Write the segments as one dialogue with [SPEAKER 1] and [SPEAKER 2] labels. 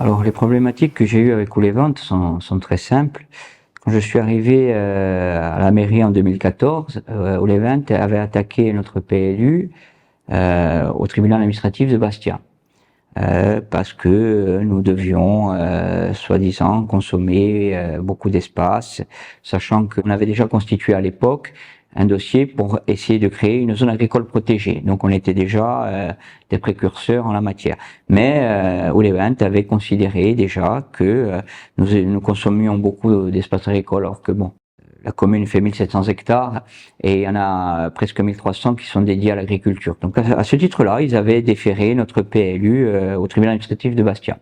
[SPEAKER 1] Alors, les problématiques que j'ai eues avec Oulevent sont très simples. Quand je suis arrivé à la mairie en 2014, Oulevent avait attaqué notre PLU au tribunal administratif de Bastia. Parce que nous devions, soi-disant, consommer beaucoup d'espace, sachant qu'on avait déjà constitué à l'époque un dossier pour essayer de créer une zone agricole protégée. Donc on était déjà des précurseurs en la matière. Mais Oulevent avait considéré déjà que nous consommions beaucoup d'espace agricole, alors que bon, la commune fait 1700 hectares et il y en a presque 1300 qui sont dédiés à l'agriculture. Donc à ce titre-là, ils avaient déféré notre PLU au tribunal administratif de Bastia.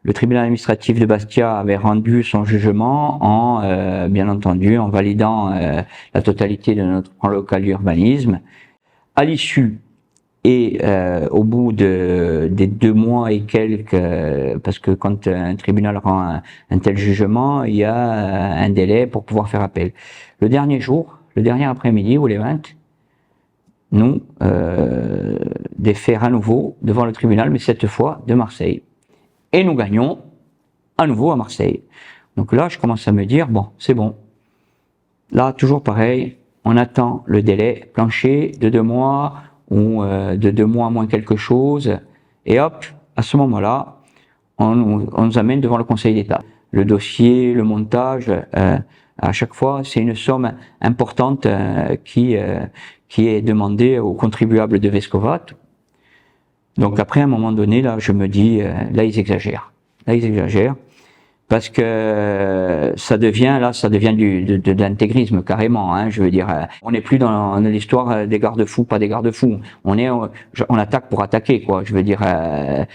[SPEAKER 1] Le tribunal administratif de Bastia avait rendu son jugement en, bien entendu, en validant la totalité de notre plan local d'urbanisme. À l'issue et au bout des 2 mois et quelques, parce que quand un tribunal rend un tel jugement, il y a un délai pour pouvoir faire appel. Le dernier jour, le dernier après-midi, ou les 20, nous défaire à nouveau devant le tribunal, mais cette fois de Marseille. Et nous gagnons à nouveau à Marseille. Donc là, je commence à me dire, bon, c'est bon. Là, toujours pareil, on attend le délai plancher de 2 mois, ou de 2 mois moins quelque chose, et hop, à ce moment-là, on nous amène devant le Conseil d'État. Le dossier, le montage, à chaque fois, c'est une somme importante qui est demandée aux contribuables de Vescovat. Donc après, à un moment donné, là, je me dis, là, ils exagèrent. Là, ils exagèrent. Parce que ça devient de l'intégrisme carrément. Hein, je veux dire, on n'est plus dans l'histoire des garde-fous, pas des garde-fous. On attaque pour attaquer, quoi. Je veux dire,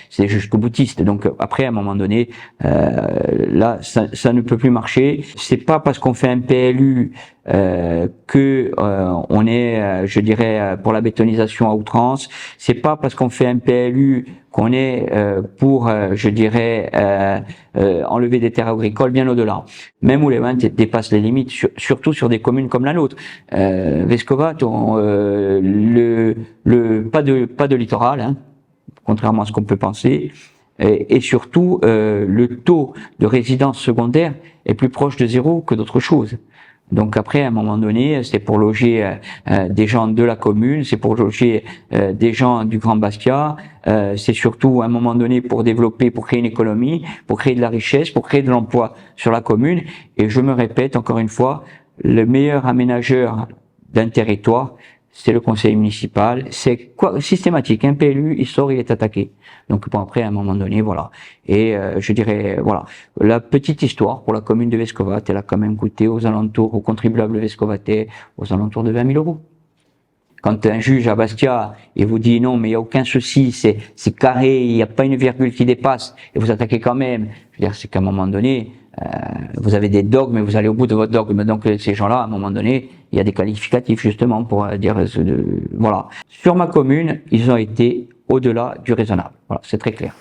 [SPEAKER 1] c'est jusqu'au boutiste. Donc après, à un moment donné, là, ça ne peut plus marcher. C'est pas parce qu'on fait un PLU que on est, je dirais, pour la bétonisation à outrance. C'est pas parce qu'on fait un PLU qu'on est pour, je dirais, enlever des terres agricoles, bien au-delà. Même où les ventes dépassent les limites, surtout sur des communes comme la nôtre. Vescovat, pas de littoral, hein, contrairement à ce qu'on peut penser. Et surtout, le taux de résidence secondaire est plus proche de zéro que d'autres choses. Donc après, à un moment donné, c'est pour loger des gens de la commune, c'est pour loger des gens du Grand Bastia, c'est surtout à un moment donné pour développer, pour créer une économie, pour créer de la richesse, pour créer de l'emploi sur la commune. Et je me répète encore une fois, le meilleur aménageur d'un territoire, c'est le conseil municipal. C'est quoi systématique. Un PLU, il sort, il est attaqué. Donc bon, après, à un moment donné, voilà. Et je dirais, voilà, la petite histoire pour la commune de Vescovat, elle a quand même coûté aux alentours, aux contribuables vescovatais, aux alentours de 20 000 euros. Quand un juge à Bastia, il vous dit non, mais il n'y a aucun souci, c'est carré, il n'y a pas une virgule qui dépasse, et vous attaquez quand même. Je veux dire, c'est qu'à un moment donné, vous avez des dogmes et vous allez au bout de votre dogme. Donc ces gens-là, à un moment donné, il y a des qualificatifs justement pour dire, voilà. Sur ma commune, ils ont été au-delà du raisonnable. Voilà, c'est très clair.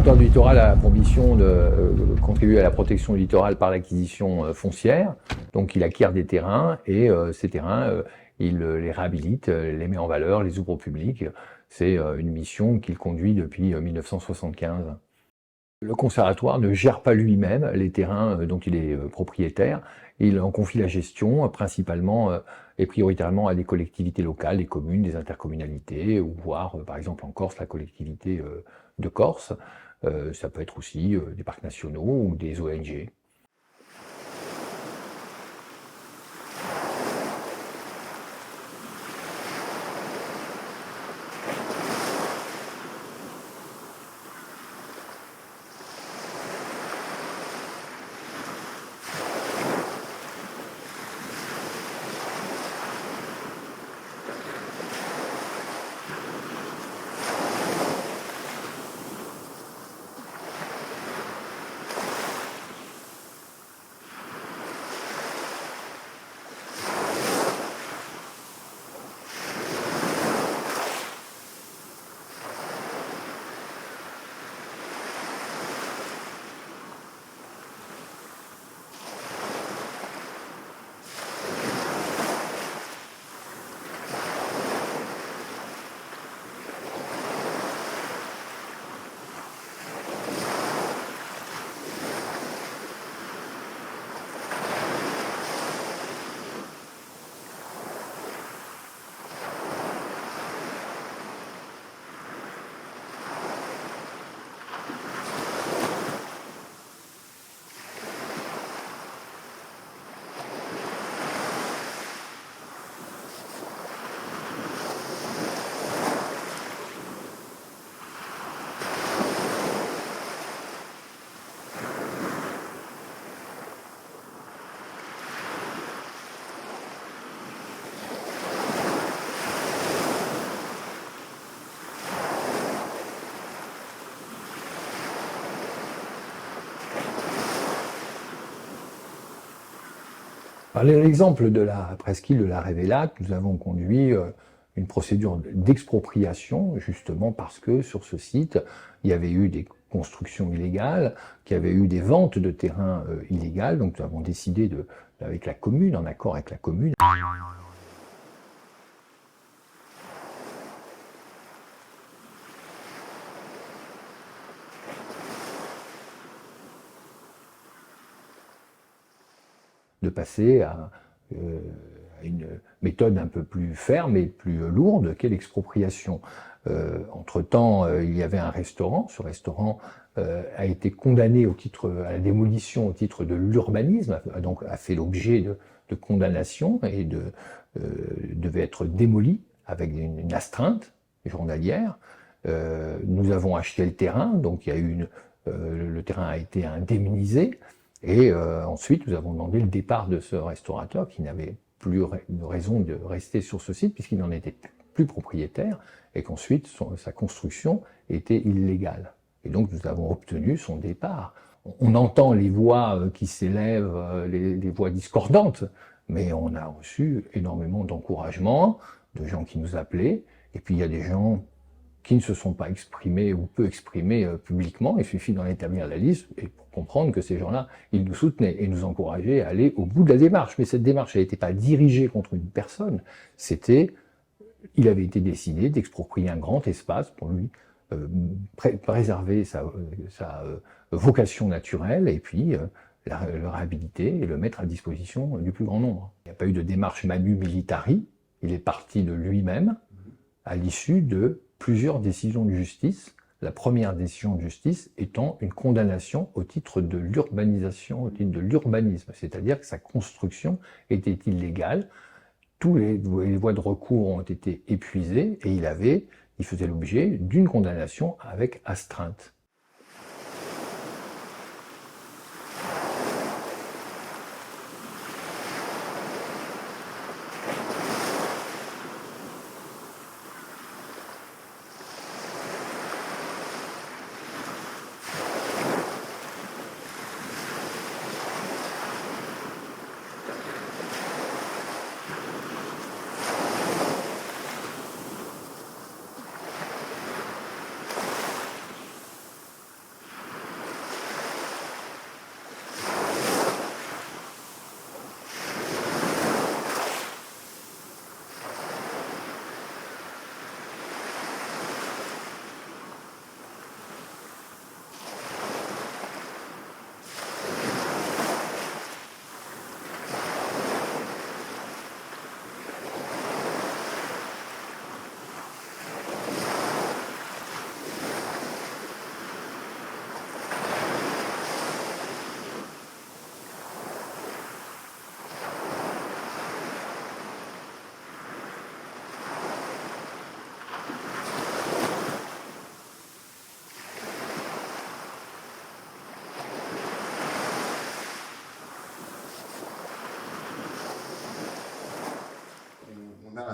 [SPEAKER 2] Conservatoire du littoral a pour mission de contribuer à la protection du littoral par l'acquisition foncière. Donc il acquiert des terrains et ces terrains, il les réhabilite, les met en valeur, les ouvre au public. C'est une mission qu'il conduit depuis 1975. Le conservatoire ne gère pas lui-même les terrains dont il est propriétaire. Il en confie la gestion principalement et prioritairement à des collectivités locales, des communes, des intercommunalités, ou voire par exemple en Corse, la collectivité de Corse. Ça peut être aussi des parcs nationaux ou des ONG. À l'exemple de la presqu'île de la Révélac, nous avons conduit une procédure d'expropriation, justement parce que sur ce site, il y avait eu des constructions illégales, qu'il y avait eu des ventes de terrains illégales. Donc nous avons décidé, avec la commune, en accord avec la commune, de passer à une méthode un peu plus ferme et plus lourde qu'est l'expropriation. Entre-temps, il y avait un restaurant. Ce restaurant a été condamné à la démolition au titre de l'urbanisme, donc a fait l'objet de condamnation et devait être démoli avec une astreinte journalière. Nous avons acheté le terrain, donc le terrain a été indemnisé. Et ensuite, nous avons demandé le départ de ce restaurateur qui n'avait plus de raison de rester sur ce site puisqu'il n'en était plus propriétaire et qu'ensuite sa construction était illégale. Et donc nous avons obtenu son départ. On entend les voix qui s'élèvent, les voix discordantes, mais on a reçu énormément d'encouragement, de gens qui nous appelaient, et puis il y a des gens qui ne se sont pas exprimés ou peu exprimés publiquement. Il suffit d'en établir la liste et pour comprendre que ces gens-là, ils nous soutenaient et nous encourageaient à aller au bout de la démarche. Mais cette démarche, elle n'était pas dirigée contre une personne. Il avait été décidé d'exproprier un grand espace pour lui préserver sa vocation naturelle et puis le réhabiliter et le mettre à disposition du plus grand nombre. Il n'y a pas eu de démarche manu militari. Il est parti de lui-même à l'issue de plusieurs décisions de justice. La première décision de justice étant une condamnation au titre de l'urbanisation, au titre de l'urbanisme, c'est-à-dire que sa construction était illégale. Tous les voies de recours ont été épuisées et il faisait l'objet d'une condamnation avec astreinte.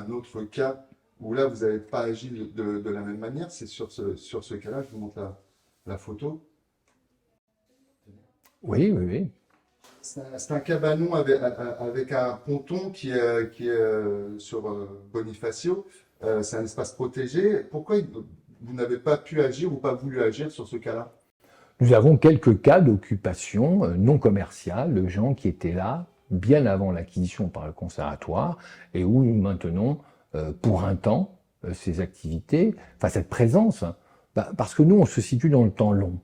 [SPEAKER 3] un autre cas où là, vous n'avez pas agi de la même manière. C'est sur ce cas-là, je vous montre la photo.
[SPEAKER 2] Oui, oui, oui.
[SPEAKER 3] C'est un cabanon avec un ponton qui est sur Bonifacio. C'est un espace protégé. Pourquoi vous n'avez pas pu agir ou pas voulu agir sur ce cas-là?
[SPEAKER 2] Nous avons quelques cas d'occupation non commerciale de gens qui étaient là bien avant l'acquisition par le conservatoire et où nous maintenons pour un temps ces activités, enfin cette présence, parce que nous on se situe dans le temps long.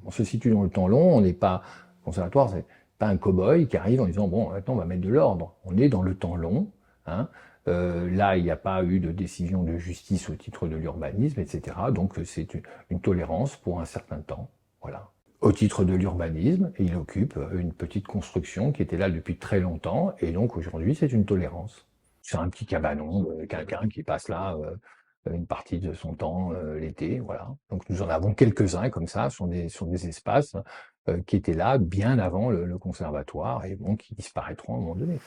[SPEAKER 2] On se situe dans le temps long, on n'est pas, le conservatoire c'est pas un cow-boy qui arrive en disant bon maintenant on va mettre de l'ordre. On est dans le temps long, hein. Là, il n'y a pas eu de décision de justice au titre de l'urbanisme, etc. Donc c'est une tolérance pour un certain temps. Voilà. Au titre de l'urbanisme, il occupe une petite construction qui était là depuis très longtemps, et donc aujourd'hui c'est une tolérance. C'est un petit cabanon de quelqu'un qui passe là une partie de son temps l'été, voilà. Donc nous en avons quelques-uns comme ça, sur des espaces qui étaient là bien avant le conservatoire, et bon, qui disparaîtront à un moment donné.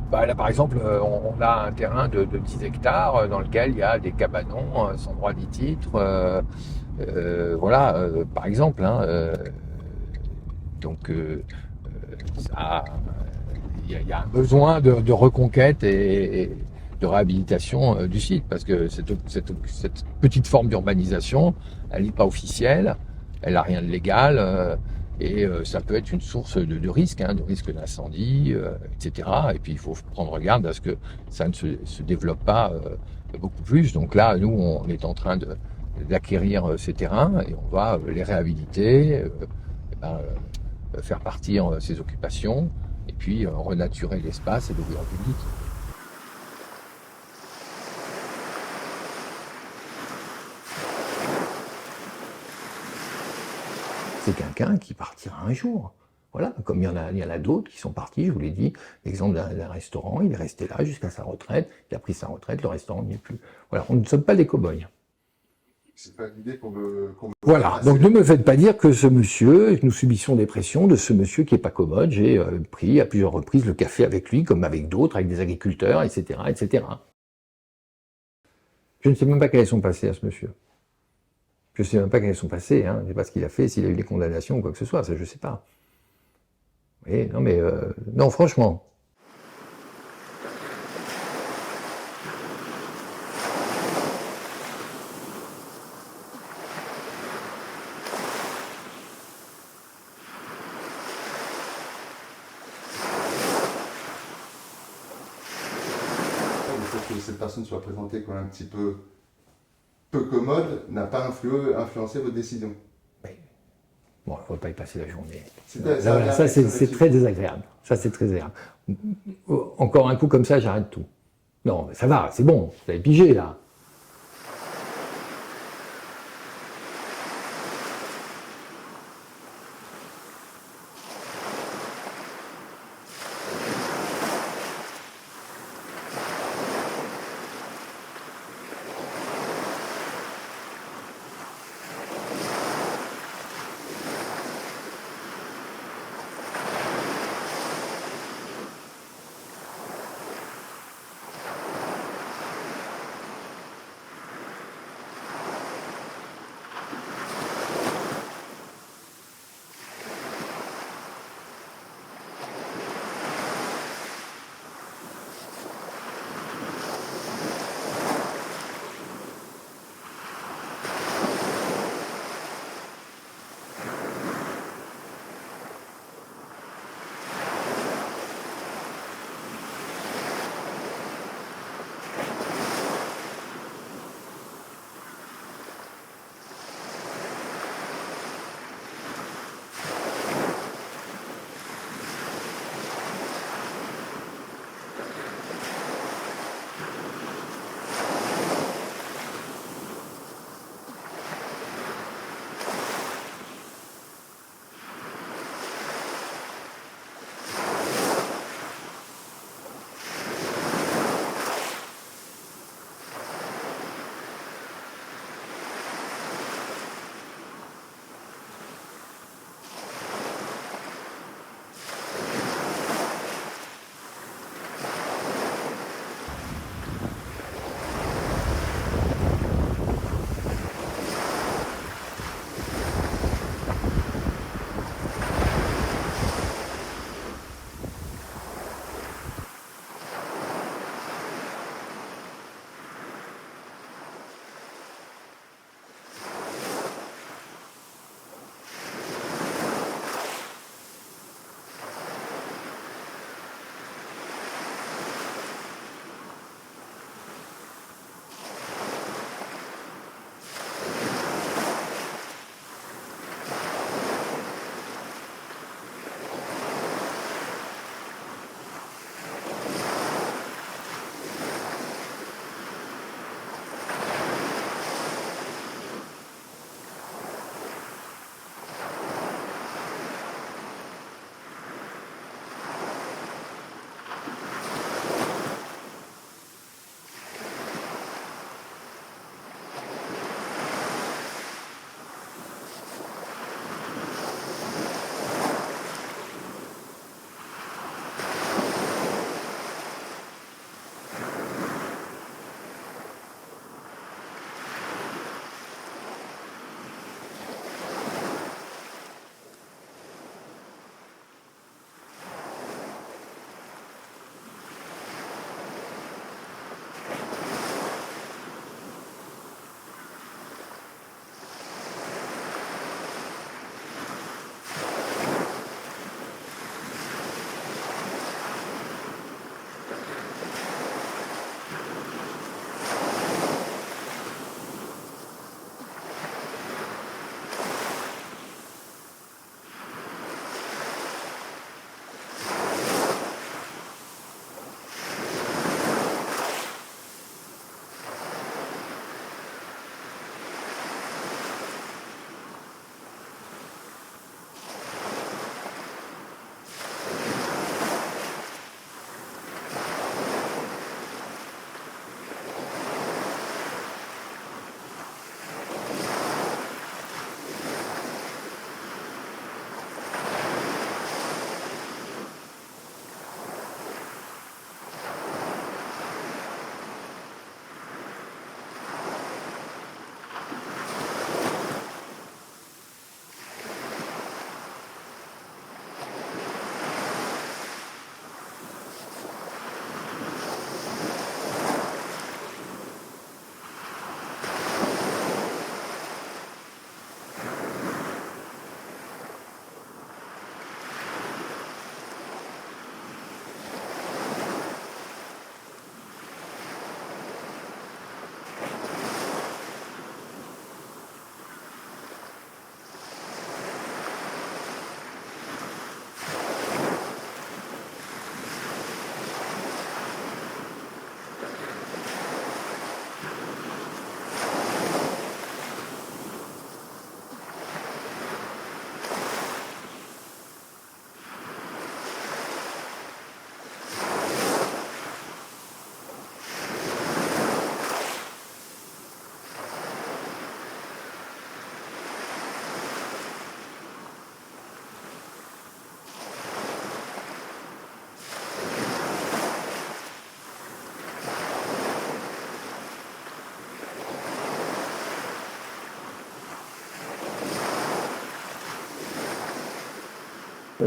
[SPEAKER 2] Là, par exemple, on a un terrain de 10 hectares dans lequel il y a des cabanons sans droit ni titre. Voilà, par exemple. Hein, donc, il y a un besoin de reconquête et de réhabilitation du site, parce que cette petite forme d'urbanisation, elle n'est pas officielle, elle n'a rien de légal. Et ça peut être une source de risque, hein, de risque d'incendie, etc. Et puis il faut prendre garde à ce que ça ne se développe pas beaucoup plus. Donc là, nous, on est en train d'acquérir ces terrains et on va les réhabiliter, faire partir ces occupations et puis renaturer l'espace et l'ouvrir au public. C'est quelqu'un qui partira un jour. Voilà, comme il y en a d'autres qui sont partis, je vous l'ai dit, l'exemple d'un restaurant, il est resté là jusqu'à sa retraite, il a pris sa retraite, le restaurant n'y est plus. Voilà, on ne sommes pas des cow-boys.
[SPEAKER 3] C'est pas l'idée qu'on veut
[SPEAKER 2] voilà, donc ne me faites pas dire que ce monsieur, nous subissons des pressions de ce monsieur qui n'est pas commode. J'ai pris à plusieurs reprises le café avec lui, comme avec d'autres, avec des agriculteurs, etc., etc. Je ne sais même pas quel est son passé à ce monsieur. Je ne sais même pas quel est son passé, hein. Je ne sais pas ce qu'il a fait, s'il a eu des condamnations ou quoi que ce soit, ça je ne sais pas. Oui, non mais, non franchement.
[SPEAKER 3] Le fait que cette personne soit présentée comme un petit peu commode n'a pas influencé votre décision.
[SPEAKER 2] Oui. Bon, on ne va pas y passer la journée.
[SPEAKER 3] Ça,
[SPEAKER 2] c'est très désagréable. Ça, c'est très désagréable. Encore un coup comme ça, j'arrête tout. Non, ça va, c'est bon, vous avez pigé là.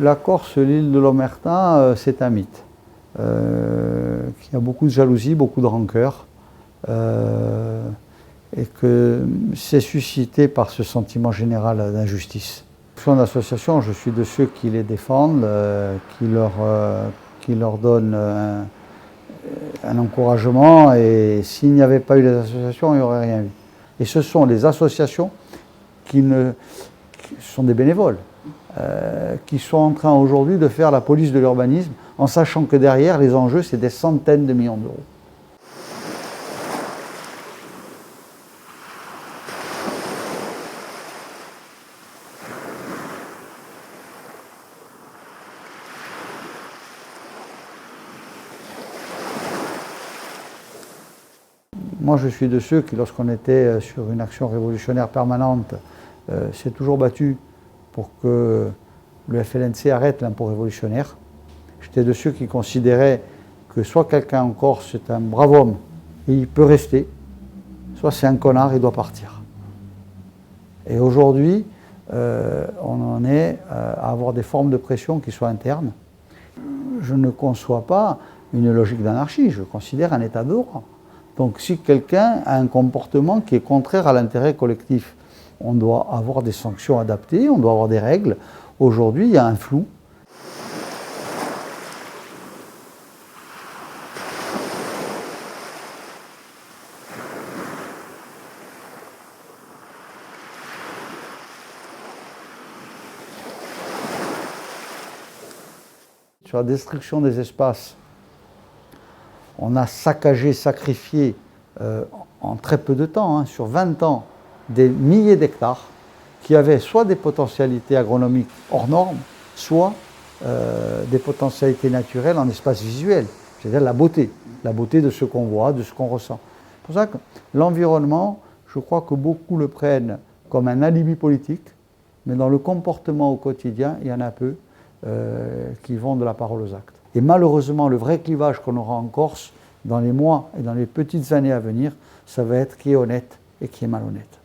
[SPEAKER 4] la Corse, l'île de l'Omerta, c'est un mythe. Il y a beaucoup de jalousie, beaucoup de rancœur. Et que c'est suscité par ce sentiment général d'injustice. Son association, je suis de ceux qui les défendent, qui leur donnent un encouragement, et s'il n'y avait pas eu les associations, il n'y aurait rien eu. Et ce sont les associations qui sont des bénévoles, qui sont en train aujourd'hui de faire la police de l'urbanisme, en sachant que derrière, les enjeux, c'est des centaines de millions d'euros. Moi, je suis de ceux qui, lorsqu'on était sur une action révolutionnaire permanente, s'est toujours battu pour que le FLNC arrête l'impôt révolutionnaire. J'étais de ceux qui considéraient que soit quelqu'un en Corse est un brave homme et il peut rester, soit c'est un connard et il doit partir. Et aujourd'hui, on en est à avoir des formes de pression qui soient internes. Je ne conçois pas une logique d'anarchie, je considère un état de droit. Donc si quelqu'un a un comportement qui est contraire à l'intérêt collectif, on doit avoir des sanctions adaptées, on doit avoir des règles. Aujourd'hui, il y a un flou. Sur la destruction des espaces, on a saccagé, sacrifié en très peu de temps, sur 20 ans, des milliers d'hectares qui avaient soit des potentialités agronomiques hors normes, soit des potentialités naturelles en espace visuel, c'est-à-dire la beauté de ce qu'on voit, de ce qu'on ressent. C'est pour ça que l'environnement, je crois que beaucoup le prennent comme un alibi politique, mais dans le comportement au quotidien, il y en a peu qui vont de la parole aux actes. Et malheureusement, le vrai clivage qu'on aura en Corse, dans les mois et dans les petites années à venir, ça va être qui est honnête et qui est malhonnête.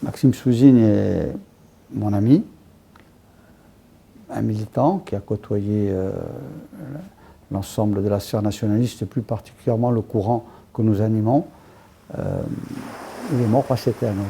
[SPEAKER 4] Maxime Souzine est mon ami, un militant qui a côtoyé l'ensemble de la sphère nationaliste et plus particulièrement le courant que nous animons. Il est mort parce que c'était un homme.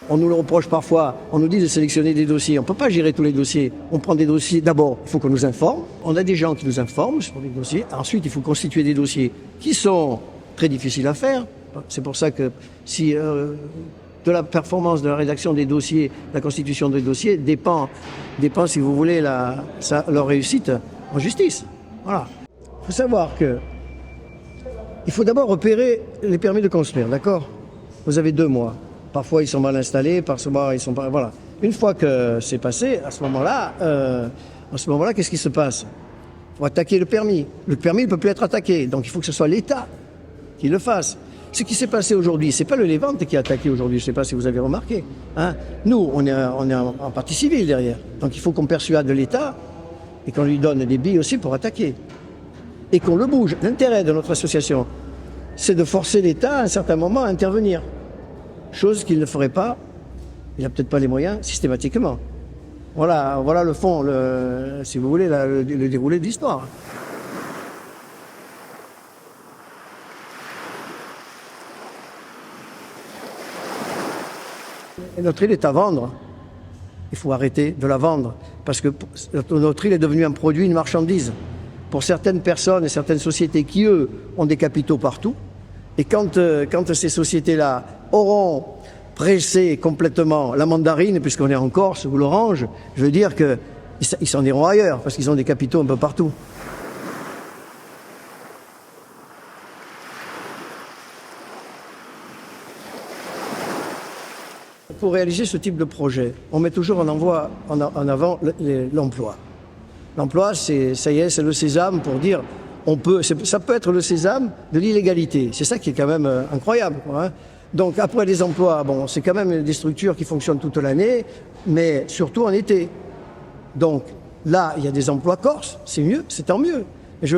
[SPEAKER 5] On nous le reproche parfois, on nous dit de sélectionner des dossiers. On ne peut pas gérer tous les dossiers. On prend des dossiers, d'abord, il faut qu'on nous informe. On a des gens qui nous informent sur les dossiers. Ensuite, il faut constituer des dossiers qui sont très difficiles à faire. C'est pour ça que si de la performance de la rédaction des dossiers, la constitution des dossiers dépend si vous voulez, leur réussite en justice. Voilà. Il faut savoir que il faut d'abord repérer les permis de construire, d'accord? Vous avez 2 mois. Parfois, ils sont mal installés, parfois, ils sont pas... Voilà. Une fois que c'est passé, à ce moment-là, qu'est-ce qui se passe? Il faut attaquer le permis. Le permis ne peut plus être attaqué, donc il faut que ce soit l'État qui le fasse. Ce qui s'est passé aujourd'hui, c'est pas le Levante qui a attaqué aujourd'hui, je ne sais pas si vous avez remarqué. Hein? Nous, on est en partie civile derrière, donc il faut qu'on persuade l'État et qu'on lui donne des billes aussi pour attaquer. Et qu'on le bouge. L'intérêt de notre association, c'est de forcer l'État à un certain moment à intervenir. Chose qu'il ne ferait pas, il n'a peut-être pas les moyens, systématiquement. Voilà le fond, si vous voulez, le déroulé de l'histoire. Et notre île est à vendre. Il faut arrêter de la vendre, parce que notre île est devenue un produit, une marchandise. Pour certaines personnes et certaines sociétés qui, eux, ont des capitaux partout. Et quand ces sociétés-là auront pressé complètement la mandarine, puisqu'on est en Corse, ou l'orange, je veux dire qu'ils s'en iront ailleurs, parce qu'ils ont des capitaux un peu partout. Pour réaliser ce type de projet, on met toujours en avant l'emploi. L'emploi, ça y est, c'est le sésame pour dire, ça peut être le sésame de l'illégalité. C'est ça qui est quand même incroyable, quoi, hein. Donc après les emplois, bon, c'est quand même des structures qui fonctionnent toute l'année, mais surtout en été. Donc là, il y a des emplois corses, c'est mieux, c'est tant mieux. Et je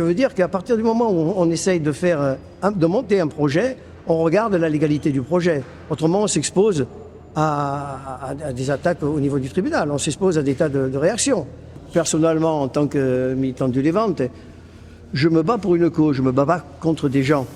[SPEAKER 5] veux dire qu'à partir du moment où on essaye de monter un projet, on regarde la légalité du projet. Autrement, on s'expose à des attaques au niveau du tribunal, on s'expose à des tas de réactions. Personnellement, en tant que militant du Levante, je me bats pour une cause, je me bats pas contre des gens.